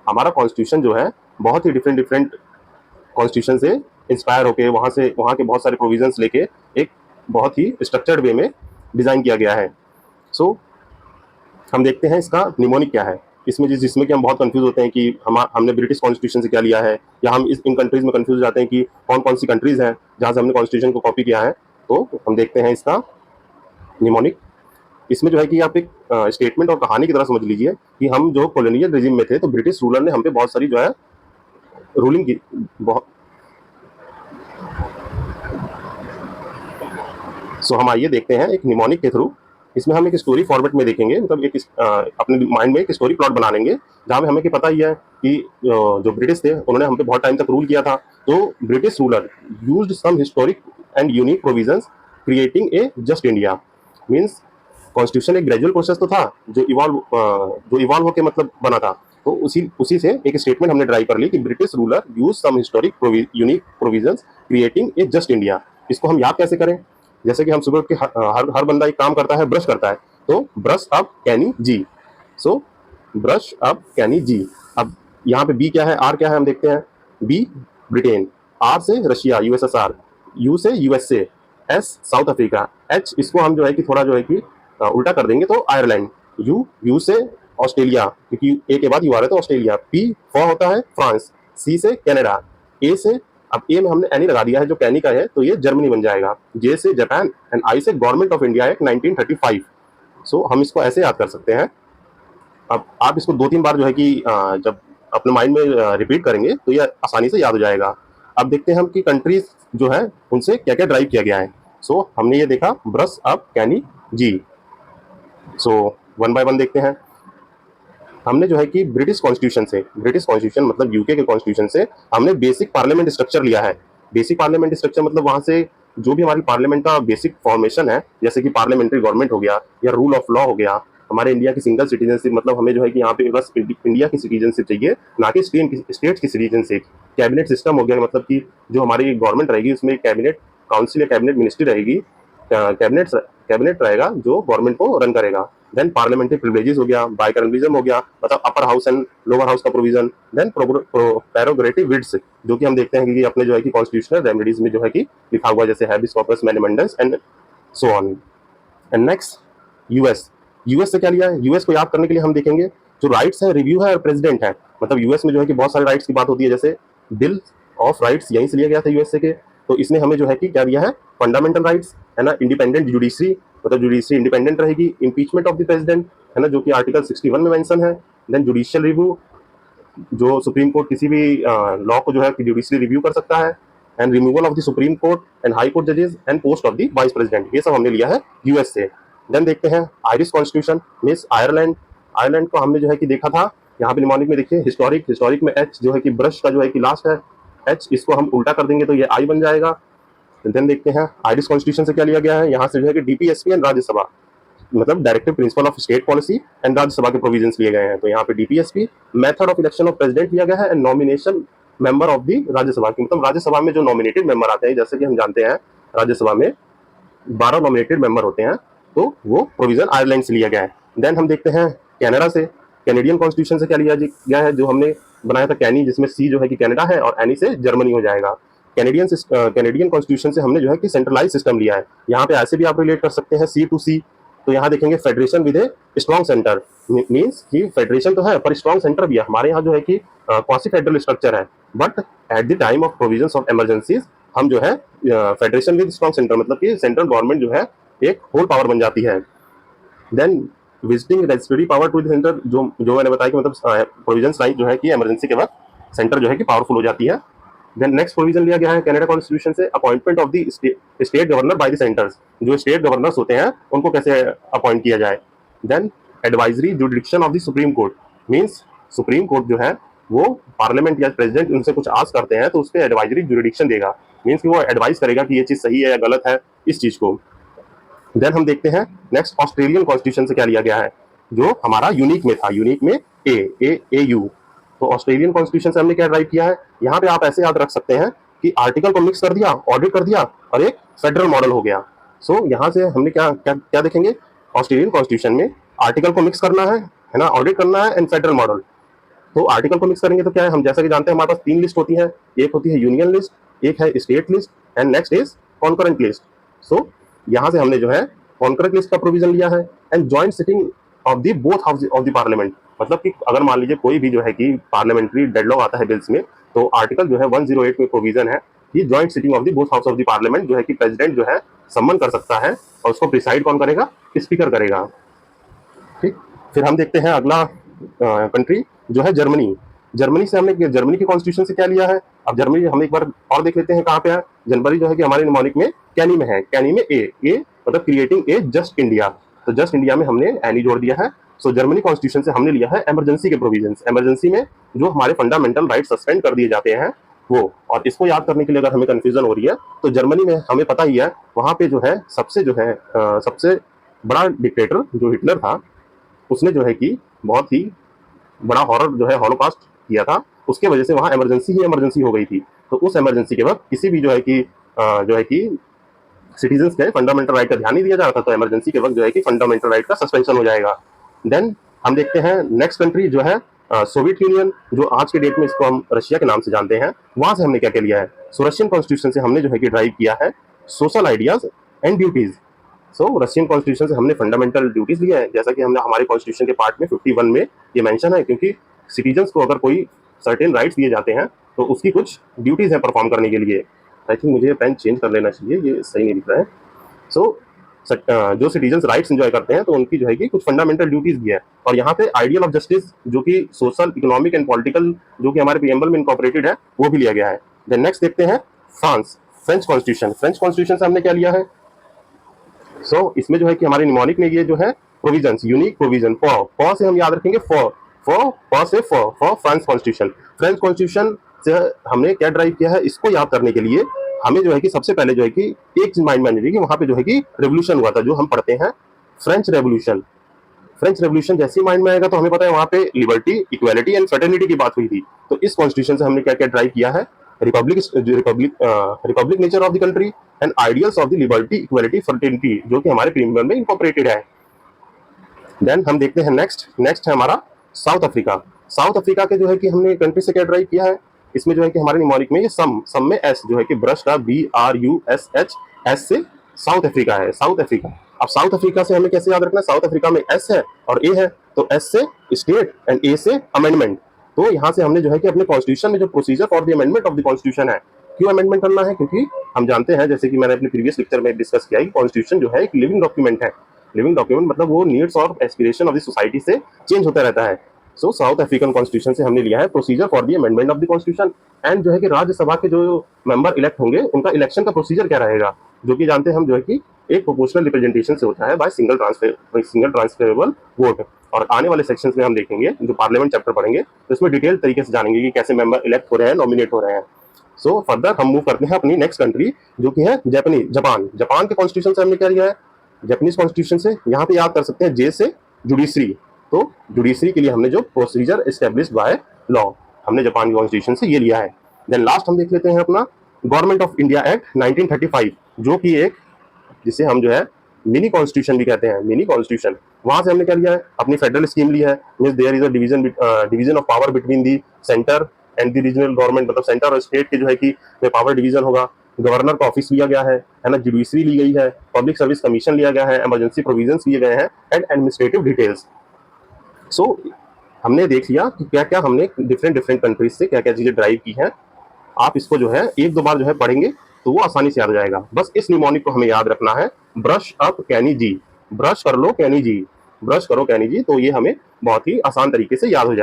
हमारा कॉन्स्टिट्यूशन जो है बहुत ही डिफरेंट डिफरेंट कॉन्स्टिट्यूशन से इंस्पायर होके वहाँ के बहुत सारे प्रोविजंस लेके एक बहुत ही स्ट्रक्चर्ड वे में डिजाइन किया गया है। सो हम देखते हैं इसका निमोनिक क्या है। इसमें जिसमें कि हम बहुत कंफ्यूज होते हैं कि हमने ब्रिटिश कॉन्स्टिट्यूशन से क्या लिया है, या हम इन कंट्रीज में कंफ्यूज हो जाते हैं कि कौन कौन सी कंट्रीज हैं जहाँ से हमने कॉन्स्टिट्यूशन को कॉपी किया है। तो हम देखते हैं इसका निमोनिक। इसमें जो है कि आप एक स्टेटमेंट और कहानी की तरह समझ लीजिए कि हम जो कॉलोनियल रेजिम में थे तो ब्रिटिश रूलर ने हम पे बहुत सारी जो है रूलिंग की बहुत। सो हम आइए देखते हैं एक निमोनिक के थ्रू। इसमें हम एक स्टोरी फॉर्मेट में देखेंगे, मतलब एक अपने माइंड में एक स्टोरी प्लॉट बना लेंगे जहाँ पे हमें कि पता ही है कि जो ब्रिटिश थे उन्होंने हम पे बहुत टाइम तक रूल किया था। तो British ruler used some historic and unique provisions creating a just India. Means constitution एक ग्रेजुअल प्रोसेस तो था जो इवॉल्व होकर मतलब बना था। तो उसी उसी से एक स्टेटमेंट हमने ड्राइव कर ली कि British ruler use some historic unique provisions creating a just India. इसको हम याद कैसे करें? जैसे कि हम सुबह के हर बंदा एक काम करता है, ब्रश करता है। तो ब्रश अप कैनी जी। सो ब्रश अप कैनी जी। अब यहाँ पे बी क्या है, आर क्या है, हम देखते हैं। बी ब्रिटेन, आर से रशिया यूएसएसआर, यू से USA, S south Africa, H इसको हम जो है कि थोड़ा जो है कि उल्टा कर देंगे तो आयरलैंड, यू से ऑस्ट्रेलिया क्योंकि ए के बाद यू आ रहा है तो ऑस्ट्रेलिया, पी फॉर होता है फ्रांस, सी से कनाडा, ए से अब ए में हमने एनी लगा दिया है जो कैनी का है तो ये जर्मनी बन जाएगा, जे से जापान एंड आई से गवर्नमेंट ऑफ इंडिया एक्ट 1935। सो हम इसको ऐसे याद कर सकते हैं। अब आप इसको 2-3 बार जो है कि जब अपने माइंड में रिपीट करेंगे तो ये आसानी से याद हो जाएगा। अब देखते हैं हम कि कंट्रीज जो है उनसे क्या क्या ड्राइव किया गया है। सो हमने ये देखा ब्रश अप कैनी जी। सो वन बाय वन देखते हैं। हमने जो है कि ब्रिटिश कॉन्स्टिट्यूशन मतलब यूके के कॉन्स्टिट्यूशन से हमने बेसिक पार्लियामेंट स्ट्रक्चर लिया है। बेसिक पार्लियामेंट स्ट्रक्चर मतलब वहां से जो भी हमारी पार्लियामेंट का बेसिक फॉर्मेशन है, जैसे कि पार्लियामेंट्री गवर्नमेंट हो गया या रूल ऑफ लॉ हो गया। हमारे इंडिया की सिंगल सिटीजनशिप मतलब हमें जो है कि यहाँ पे बस इंडिया की सिटीजनशिप चाहिए, ना कि स्टेट की सिटीजनशिप। कैबिनेट सिस्टम हो गया, मतलब कि जो हमारी गवर्नमेंट रहेगी उसमें कैबिनेट काउंसिल या कैबिनेट मिनिस्ट्री रहेगी, कैबिनेट कैबिनेट रहेगा जो गवर्नमेंट को रन करेगा। देन पार्लियामेंट्री प्रिविलेजेस हो गया, बाइकैमरलिज्म हो गया, मतलब upper house and lower house का प्रोविजन। देन प्रेरोगेटिव रिट्स, जो कि हम देखते हैं कि अपने जो है कि कॉन्स्टिट्यूशनल रेमेडीज में जो है कि लिखा हुआ, जैसे habeas corpus mandamus and so on. And next US से क्या लिया है? यूएस को याद करने के लिए हम देखेंगे जो राइट्स है, रिव्यू है और प्रेसिडेंट है। मतलब यूएस में जो है कि बहुत सारे राइट्स की बात होती है, जैसे बिल ऑफ राइट्स यहीं से लिया गया था यूएसए के। तो इसने हमें जो है कि क्या दिया है? फंडामेंटल राइट्स है ना, इंडिपेंडेंट जुडिशरी, मतलब जुडिशरी इंडिपेंडेंट रहेगी, इम्पीचमेंट ऑफ द प्रेसिडेंट है ना, जो कि आर्टिकल 61 में मेंशन है। देन जुडिशियल रिव्यू, जो सुप्रीम कोर्ट किसी भी लॉ को जो है कि जुडिशरी रिव्यू कर सकता है। And removal of the supreme court and high court जजेस and post of the vice president, ये सब हमने लिया है यूएस से। देन देखते हैं Irish constitution means Ireland. Ireland को हमने जो है कि देखा था यहाँ पे निमोनिक में। देखिए हिस्टोरिक में एच जो है कि ब्रश का जो है कि लास्ट है एच, इसको हम उल्टा कर देंगे तो ये आई बन जाएगा। देन देखते हैं आयरिश कॉन्स्टिट्यूशन से क्या लिया गया है। यहाँ से जो है कि डीपीएसपी एंड राज्यसभा, मतलब directive principle of state policy and Rajya Sabha के प्रोविजंस लिए गए हैं। तो यहाँ पे DPSP, method of election of president लिया गया है and nomination member of the Rajya Sabha की, मतलब राज्यसभा में जो नॉमिनेटेड मेंबर आते हैं, जैसे कि हम जानते हैं राज्यसभा में 12 नॉमिनेटेड मेंबर होते हैं, तो वो प्रोविजन आयरलैंड से लिया गया है। देन हम देखते हैं कनाडा से, कैनेडियन कॉन्स्टिट्यूशन से क्या लिया गया है, जो हमने बनाया था कैनी, जिसमें सी जो है कि कनाडा है और एनी से जर्मनी हो जाएगा। कैनेडियन कॉन्स्टिट्यूशन से हमने जो है कि सेंट्रलाइज सिस्टम लिया है। यहाँ पे ऐसे भी आप रिलेट कर सकते हैं सी टू सी। तो यहाँ देखेंगे federation with a strong centre, means कि फेडरेशन तो है पर स्ट्रॉन्ग सेंटर भी है। हमारे यहाँ जो है कि क्वासी फेडरल स्ट्रक्चर है, but at the time of provisions of emergencies हम जो है फेडरेशन विद स्ट्रॉन्ग सेंटर, मतलब कि सेंट्रल गवर्नमेंट जो है एक होल पावर बन जाती है। Then visiting registry power to the centre, जो मैंने बताया कि मतलब प्रोविजंस राइट जो है कि इमरजेंसी के वक्त सेंटर जो है कि पावरफुल हो जाती है। देन नेक्स्ट प्रोविजन लिया गया है कनाडा कॉन्स्टिट्यूशन से, appointment of the state governor by the centres, जो स्टेट गवर्नर्स होते हैं उनको कैसे अपॉइंट किया जाए। Then advisory jurisdiction of the supreme Court, means Supreme Court जो है वो पार्लियामेंट या प्रेसिडेंट उनसे कुछ आस्क करते हैं तो उस पर एडवाइजरी जुडिक्शन देगा, मीन्स कि वो एडवाइस करेगा कि ये चीज सही है या गलत है इस चीज को। देन हम देखते हैं नेक्स्ट ऑस्ट्रेलियन कॉन्स्टिट्यूशन से क्या लिया गया है, जो हमारा यूनिक में था, यूनिक में ए यू। तो ऑस्ट्रेलियन कॉन्स्टिट्यूशन से हमने क्या ड्राइव किया है, यहाँ पे आप ऐसे याद रख सकते हैं कि आर्टिकल को मिक्स कर दिया, ऑडिट कर दिया और एक फेडरल मॉडल हो गया। सो यहाँ से हमने क्या क्या क्या देखेंगे, ऑस्ट्रेलियन कॉन्स्टिट्यूशन में आर्टिकल को मिक्स करना है ना, ऑडिट करना है एंड फेडरल मॉडल। तो आर्टिकल को मिक्स करेंगे तो क्या है, हम जैसा कि जानते हैं हमारे पास 3 लिस्ट होती है, एक होती है यूनियन लिस्ट, एक है state list and next is concurrent list. So यहाँ से हमने जो है कॉन्करेंट लिस्ट का प्रोविजन लिया है and joint sitting of the both house of the parliament. मतलब कि अगर मान लीजिए कोई भी जो है कि पार्लियामेंट्री डेडलॉक आता है बिल्स में, तो आर्टिकल जो है 108 में प्रोविजन है कि joint sitting of the both house of the parliament जो है कि प्रेसिडेंट जो है सम्मन कर सकता है और उसको प्रिसाइड कौन करेगा, स्पीकर करेगा। ठीक, फिर हम देखते हैं अगला कंट्री जो है जर्मनी। जर्मनी से हमने जर्मनी के कॉन्स्टिट्यूशन से क्या लिया है, अब जर्मनी हम एक बार और देख लेते हैं कहाँ पे है। जनवरी जो है कि हमारे निमोनिक में कैनी में है, कैनी में ए मतलब क्रिएटिंग ए जस्ट इंडिया, तो जस्ट इंडिया में हमने एनी जोड़ दिया है। सो जर्मनी कॉन्स्टिट्यूशन से हमने लिया है इमरजेंसी के प्रोविजंस, इमरजेंसी में जो हमारे फंडामेंटल राइट सस्पेंड कर दिए जाते हैं वो। और इसको याद करने के लिए अगर हमें कंफ्यूजन हो रही है तो जर्मनी में हमें पता ही है वहां पे जो है सबसे जो है सबसे बड़ा डिक्टेटर जो हिटलर था, उसने जो है कि बहुत ही बड़ा हॉरर जो है हॉलोकास्ट किया था, उसके वजह से वहाँ इमरजेंसी ही इमरजेंसी हो गई थी। तो उस इमरजेंसी के वक्त किसी भी जो है कि सिटीजन्स के फंडामेंटल राइट का ध्यान नहीं दिया जा रहा था, तो इमरजेंसी के वक्त जो है कि फंडामेंटल राइट का सस्पेंशन हो जाएगा। देन हम देखते हैं नेक्स्ट कंट्री जो है सोवियत यूनियन, जो आज के डेट में इसको हम रशिया के नाम से जानते हैं। वहां से हमने क्या क्या लिया है, सो रशियन कॉन्स्टिट्यूशन से हमने जो है कि ड्राइव किया है social ideas and duties. So Russian constitution से हमने फंडामेंटल ड्यूटीज लिया है, जैसा कि हमने हमारे कॉन्स्टिट्यूशन के पार्ट में 51 में ये मेंशन है, क्योंकि सिटीजन्स को अगर कोई सर्टेन राइट्स दिए जाते हैं तो उसकी कुछ ड्यूटीज है परफॉर्म करने के लिए। आई थिंक मुझे पेन चेंज कर लेना चाहिए, ये सही नहीं दिख रहा है। सो जो सिटीजन्स राइट्स एंजॉय करते हैं तो उनकी जो है कि कुछ फंडामेंटल ड्यूटीज भी है। और यहाँ पे आइडियल ऑफ जस्टिस जो कि सोशल, इकोनॉमिक एंड पॉलिटिकल जो कि हमारे प्रीएम्बल में इनकॉर्पोरेटेड है वो भी लिया गया है। देन नेक्स्ट देखते हैं France, French constitution. French constitution से हमने क्या लिया है, सो इसमें जो है कि हमारे निमोनिक में ये जो है प्रोविजंस, यूनिक प्रोविजन फॉर से हम याद रखेंगे फॉर से for France constitution. French constitution से हमने क्या ड्राइव किया है, इसको याद करने के लिए हमें जो है कि सबसे पहले जो है कि एक चीज माइंड में आनी चाहिए कि वहां पे जो है कि रेवोल्यूशन हुआ था, जो हम पढ़ते हैं फ्रेंच रेवोल्यूशन। फ्रेंच रेवोल्यूशन जैसे ही माइंड में आएगा तो हमें पता है वहां पे लिबर्टी, इक्वालिटी एंड फ्रेटर्निटी की बात हुई थी। तो इस कॉन्स्टिट्यूशन से हमने क्या क्या ड्राइव किया है, Republic nature of the country and ideals of the liberty, equality, fraternity, जो कि हमारे प्रीमियम में इनकॉर्पोरेटेड है। देन हम देखते हैं नेक्स्ट है हमारा साउथ अफ्रीका। साउथ अफ्रीका के जो है कि हमने कंट्री से क्या ड्राइव किया है, इसमें जो है कि हमारे निमोनिक में ये सम में एस जो है कि ब्रश का BRUSH, एस से साउथ अफ्रीका है, साउथ अफ्रीका। अब साउथ अफ्रीका से हमें कैसे याद रखना है, साउथ अफ्रीका में एस है और ए है, तो एस से स्टेट एंड ए से अमेंडमेंट। तो यहाँ से हमने जो है कि अपने कॉन्स्टिट्यूशन में जो procedure for the amendment of the constitution है, क्यों अमेंडमेंट करना है, क्योंकि हम जानते हैं जैसे कि मैंने अपने प्रीवियस लेक्चर में डिस्कस किया कि कॉन्स्टिट्यूशन जो है एक लिविंग डॉक्यूमेंट है। लिविंग डॉक्यूमेंट मतलब वो नीड्स और एस्पिरेशन ऑफ द सोसाइटी से चेंज होता रहता है। सो साउथ अफ्रीकन कॉन्स्टिट्यूशन से हमने लिया है procedure for the amendment of the constitution and जो है कि राज्यसभा के जो मेंबर इलेक्ट होंगे उनका इलेक्शन का प्रोसीजर क्या रहेगा, जो कि जानते हैं हम जो है कि एक प्रोपोर्शनल रिप्रेजेंटेशन से होता है बाय सिंगल ट्रांसफरेबल वोट। और आने वाले सेक्शंस में हम देखेंगे, जो पार्लियामेंट चैप्टर पढ़ेंगे तो इसमें डिटेल तरीके से जानेंगे कि कैसे मेंबर इलेक्ट हो रहे हैं, नॉमिनेट हो रहे हैं। सो फर्दर हम मूव करते हैं अपनी नेक्स्ट कंट्री जो कि है जापान। जापान के कॉन्स्टिट्यूशन से हमने क्या लिया है, जापानीज कॉन्स्टिट्यूशन से यहाँ पे याद कर सकते हैं जे से जुडिशरी। तो जुडिशरी के लिए हमने जो प्रोसीजर एस्टेब्लिश्ड बाय लॉ, हमने जापान की कॉन्स्टिट्यूशन से ये लिया है। देन लास्ट हम देख लेते हैं अपना गवर्नमेंट ऑफ इंडिया एक्ट 1935, जो कि एक जिसे हम जो है मिनी कॉन्स्टिट्यूशन भी कहते हैं, मिनी कॉन्स्टिट्यूशन। वहां से हमने क्या लिया है, अपनी फेडरल स्कीम ली है, means there is a division of power between the centre and the regional government, मतलब सेंटर और स्टेट के जो है कि पावर डिवीजन होगा। गवर्नर का ऑफिस लिया गया है ना, जुडिशरी ली गई है, पब्लिक सर्विस कमीशन लिया गया है, इमरजेंसी प्रोविजंस लिए गए हैं एंड एडमिनिस्ट्रेटिव डिटेल्स। सो हमने देख लिया कि क्या क्या हमने डिफरेंट कंट्रीज से क्या क्या चीजें ड्राइव की हैं। आप इसको जो है एक दो बार जो है पढ़ेंगे तो वो आसानी से याद हो जाएगा। बस इस निमोनिक को हमें याद रखना है, ब्रश अप कैनी जी, ब्रश कर लो कैनी जी, ब्रश करो कैनी जी, तो ये हमें बहुत ही आसान तरीके से याद हो जाएगा।